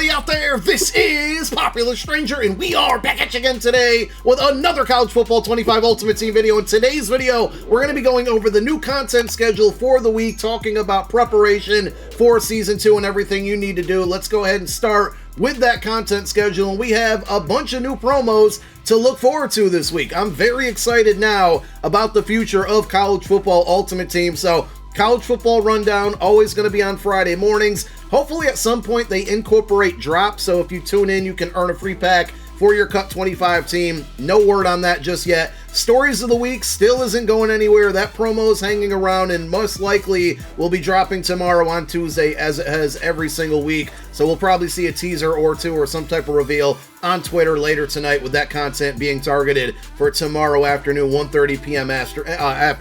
everybody out there, this is Popular Stranger, and we are back at you again today with another College Football 25 Ultimate Team video. In today's video, we're going to be going over the new content schedule for the week, talking about preparation for Season 2 and everything you need to do. Let's go ahead and start with that content schedule, and we have a bunch of new promos to look forward to this week. I'm very excited now about the future of College Football Ultimate Team, so College Football Rundown, always going to be on Friday mornings. Hopefully at some point they incorporate drops, so if you tune in, you can earn a free pack for your Cut 25 team. No word on that just yet. Stories of the week still isn't going anywhere. That promo is hanging around and most likely will be dropping tomorrow on Tuesday, as it has every single week. So we'll probably see a teaser or two or some type of reveal on Twitter later tonight, with that content being targeted for tomorrow afternoon, 1:30 p.m.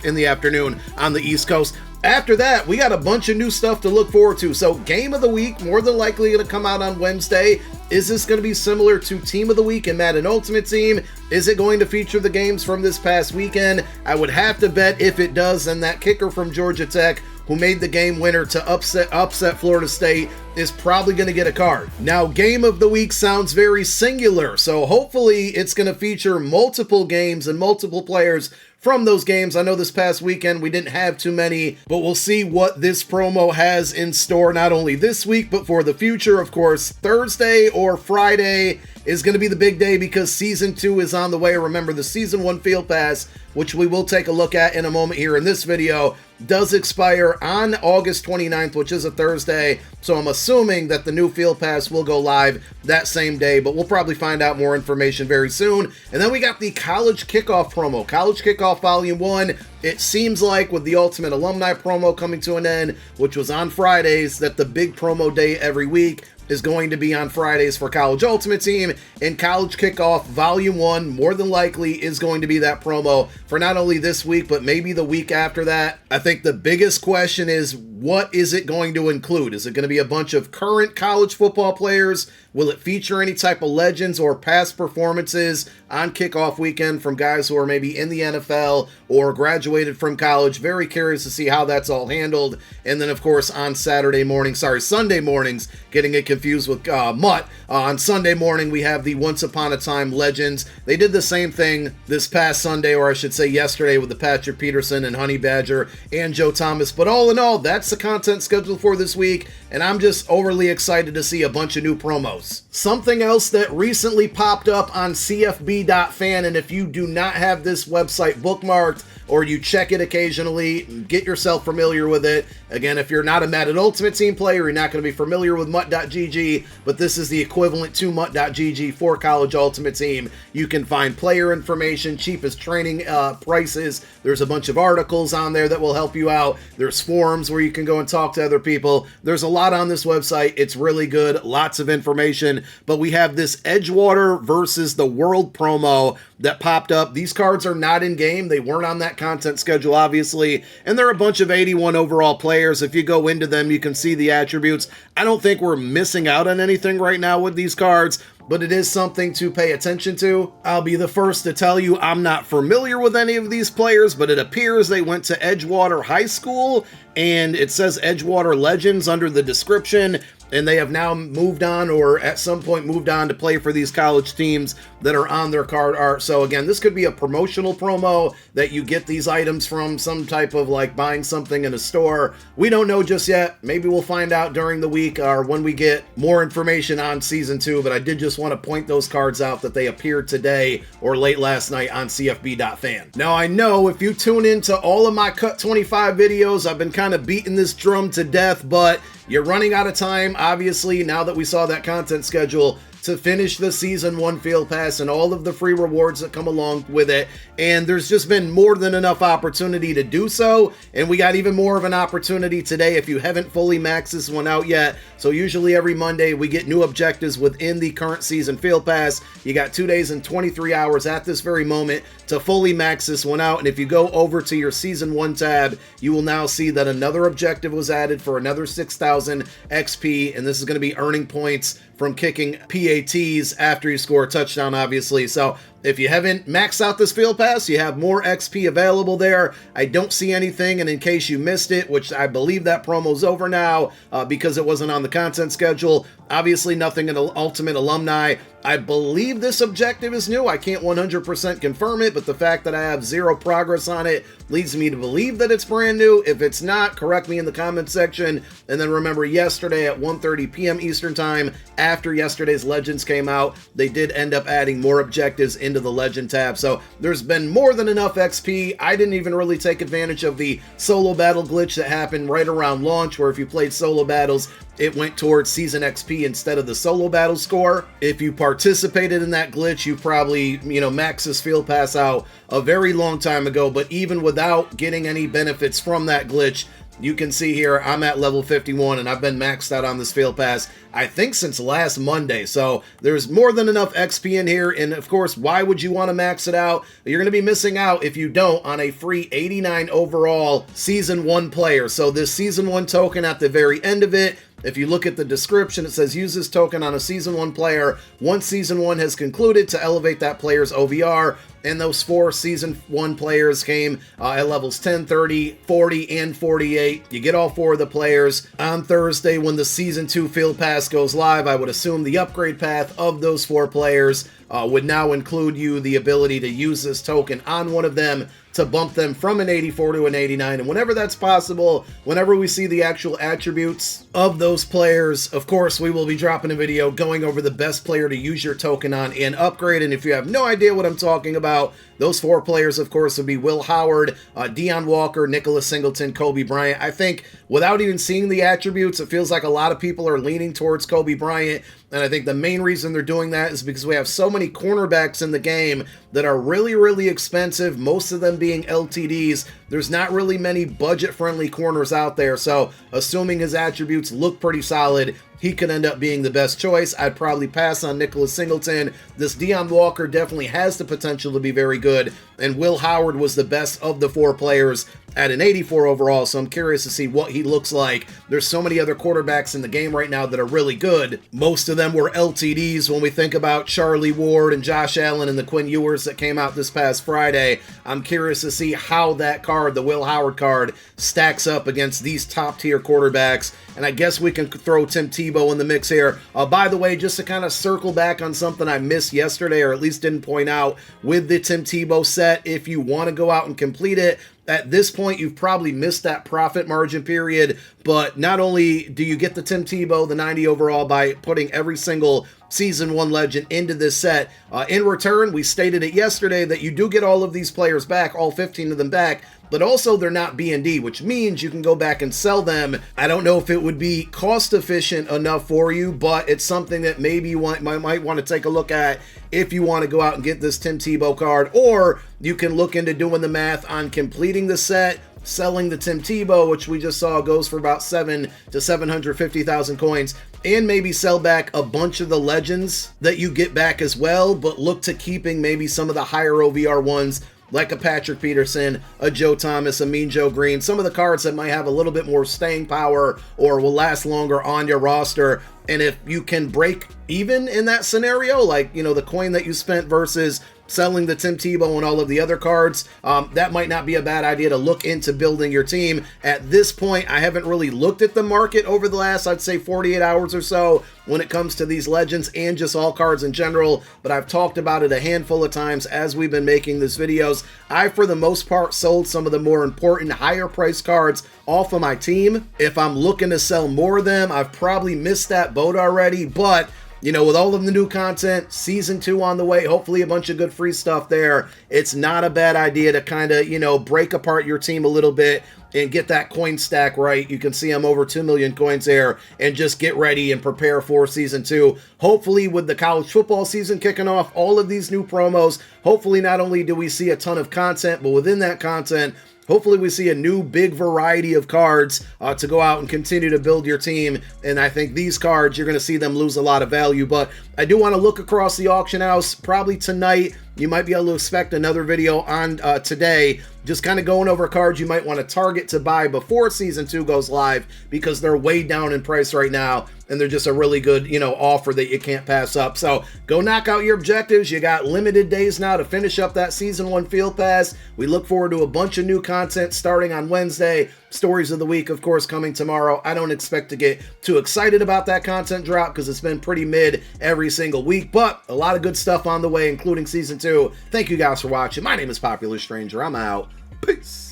in the afternoon on the East Coast. After that, we got a bunch of new stuff to look forward to. So Game of the Week, more than likely going to come out on Wednesday. Is this going to be similar to Team of the Week and Madden Ultimate Team? Is it going to feature the games from this past weekend? I would have to bet if it does, then that kicker from Georgia Tech, who made the game winner to upset Florida State, is probably going to get a card. Now, Game of the Week sounds very singular, so hopefully it's going to feature multiple games and multiple players from those games. I know this past weekend we didn't have too many, but we'll see what this promo has in store, not only this week, but for the future. Of course, Thursday or Friday is going to be the big day because Season 2 is on the way. Remember, the Season 1 Field Pass, which we will take a look at in a moment here in this video, does expire on August 29th, which is a Thursday. So I'm assuming that the new Field Pass will go live that same day, but we'll probably find out more information very soon. And then we got the College Kickoff promo, College Kickoff Volume 1. It seems like with the Ultimate Alumni promo coming to an end, which was on Fridays, that the big promo day every week is going to be on Fridays for College Ultimate Team, and College Kickoff Volume 1 more than likely is going to be that promo for not only this week, but maybe the week after that. I think the biggest question is, what is it going to include? Is it going to be a bunch of current college football players? Will it feature any type of legends or past performances on kickoff weekend from guys who are maybe in the NFL or graduated from college? Very curious to see how that's all handled. And then, of course, on Sunday mornings, getting it confused with Mutt. On Sunday morning, we have the Once Upon a Time Legends. They did the same thing this past Sunday, or I should say yesterday, with the Patrick Peterson and Honey Badger and Joe Thomas. But all in all, that's the content scheduled for this week, and I'm just overly excited to see a bunch of new promos. Something else that recently popped up on CFB.fan, and if you do not have this website bookmarked, or you check it occasionally, get yourself familiar with it. Again, if you're not a Madden Ultimate Team player, you're not going to be familiar with Mutt.gg, but this is the equivalent to Mutt.gg for College Ultimate Team. You can find player information, cheapest training prices. There's a bunch of articles on there that will help you out. There's forums where you can go and talk to other people. There's a lot on this website. It's really good. Lots of information. But we have this Edgewater versus the World promo that popped up. These cards are not in game. They weren't on that content schedule, obviously, and they're a bunch of 81 overall players. If you go into them, you can see the attributes. I don't think we're missing out on anything right now with these cards, but it is something to pay attention to. I'll be the first to tell you I'm not familiar with any of these players, but it appears they went to Edgewater High School, and it says Edgewater Legends under the description, and they have now moved on, or at some point moved on, to play for these college teams that are on their card art. So again, this could be a promotional promo that you get these items from some type of like buying something in a store. We don't know just yet. Maybe we'll find out during the week or when we get more information on Season 2, but I did just want to point those cards out that they appeared today or late last night on CFB.fan. Now, I know if you tune into all of my Cut 25 videos, I've been kind of beating this drum to death, but you're running out of time, obviously, now that we saw that content schedule, to finish the Season 1 Field Pass and all of the free rewards that come along with it. And there's just been more than enough opportunity to do so. And we got even more of an opportunity today if you haven't fully maxed this one out yet. So usually every Monday we get new objectives within the current season Field Pass. You got 2 days and 23 hours at this very moment to fully max this one out. And if you go over to your Season 1 tab, you will now see that another objective was added for another 6,000 XP. And this is going to be earning points from kicking PATs after you score a touchdown, obviously. So If you haven't maxed out this field pass, you have more XP available there. I don't see anything, and in case you missed it, which I believe that promo's over now because it wasn't on the content schedule, obviously nothing in Ultimate Alumni. I believe this objective is new. I can't 100% confirm it, but the fact that I have 0 progress on it leads me to believe that it's brand new. If it's not, correct me in the comment section. And then remember, yesterday at 1:30 p.m. Eastern Time, after yesterday's Legends came out, they did end up adding more objectives into the Legend tab. So there's been more than enough XP. I didn't even really take advantage of the solo battle glitch that happened right around launch, where if you played solo battles, it went towards season XP instead of the solo battle score. If you participated in that glitch, you probably, maxed this field pass out a very long time ago. But even without getting any benefits from that glitch, you can see here I'm at level 51 and I've been maxed out on this field pass, I think, since last Monday. So there's more than enough XP in here. And of course, why would you want to max it out? You're going to be missing out if you don't on a free 89 overall Season 1 player. So this Season 1 token at the very end of it, if you look at the description, it says use this token on a Season 1 player once Season 1 has concluded to elevate that player's OVR. And those 4 Season 1 players came at levels 10, 30, 40, and 48. You get all 4 of the players. On Thursday, when the Season 2 Field Pass goes live, I would assume the upgrade path of those 4 players would now include you the ability to use this token on one of them to bump them from an 84 to an 89. And whenever that's possible, whenever we see the actual attributes of those players, of course, we will be dropping a video going over the best player to use your token on and upgrade. And if you have no idea what I'm talking about, those 4 players, of course, would be Will Howard, Deion Walker, Nicholas Singleton, Kobe Bryant. I think without even seeing the attributes, it feels like a lot of people are leaning towards Kobe Bryant. And I think the main reason they're doing that is because we have so many cornerbacks in the game that are really, really expensive, most of them being LTDs. There's not really many budget-friendly corners out there, so assuming his attributes look pretty solid, he could end up being the best choice. I'd probably pass on Nicholas Singleton. This Deion Walker definitely has the potential to be very good, and Will Howard was the best of the 4 players at an 84 overall, so I'm curious to see what he looks like. There's so many other quarterbacks in the game right now that are really good. Most of them were LTDs when we think about Charlie Ward and Josh Allen and the Quinn Ewers that came out this past Friday. I'm curious to see how that card, the Will Howard card, stacks up against these top-tier quarterbacks. And I guess we can throw Tim Tebow in the mix here. By the way, just to kind of circle back on something I missed yesterday, or at least didn't point out, with the Tim Tebow set, if you want to go out and complete it, at this point, you've probably missed that profit margin period, but not only do you get the Tim Tebow, the 90 overall, by putting every single Season 1 legend into this set, in return, we stated it yesterday that you do get all of these players back, all 15 of them back, but also they're not B&D, which means you can go back and sell them. I don't know if it would be cost efficient enough for you, but it's something that maybe you might want to take a look at if you want to go out and get this Tim Tebow card, or you can look into doing the math on completing the set, selling the Tim Tebow, which we just saw goes for about 7 to 750,000 coins, and maybe sell back a bunch of the legends that you get back as well, but look to keeping maybe some of the higher OVR ones, like a Patrick Peterson, a Joe Thomas, a Mean Joe Green, some of the cards that might have a little bit more staying power or will last longer on your roster. And if you can break even in that scenario, like, the coin that you spent versus selling the Tim Tebow and all of the other cards, that might not be a bad idea to look into building your team. At this point, I haven't really looked at the market over the last, I'd say, 48 hours or so when it comes to these legends and just all cards in general, but I've talked about it a handful of times as we've been making these videos. I, for the most part, sold some of the more important, higher priced cards off of my team. If I'm looking to sell more of them, I've probably missed that boat already, but with all of the new content, Season 2 on the way, hopefully a bunch of good free stuff there, it's not a bad idea to kind of, break apart your team a little bit and get that coin stack right. You can see I'm over 2 million coins there, and just get ready and prepare for Season 2. Hopefully, with the college football season kicking off, all of these new promos, hopefully not only do we see a ton of content, but within that content, hopefully we see a new big variety of cards to go out and continue to build your team. And I think these cards, you're going to see them lose a lot of value. But I do want to look across the auction house. Probably tonight, you might be able to expect another video on today just kind of going over cards you might want to target to buy before Season 2 goes live, because they're way down in price right now, and they're just a really good, offer that you can't pass up. So go knock out your objectives. You got limited days now to finish up that Season 1 Field Pass. We look forward to a bunch of new content starting on Wednesday. Stories of the Week, of course, coming tomorrow. I don't expect to get too excited about that content drop because it's been pretty mid every single week, but a lot of good stuff on the way, including Season 2. Thank you guys for watching. My name is Popular Stranger. I'm out. Peace.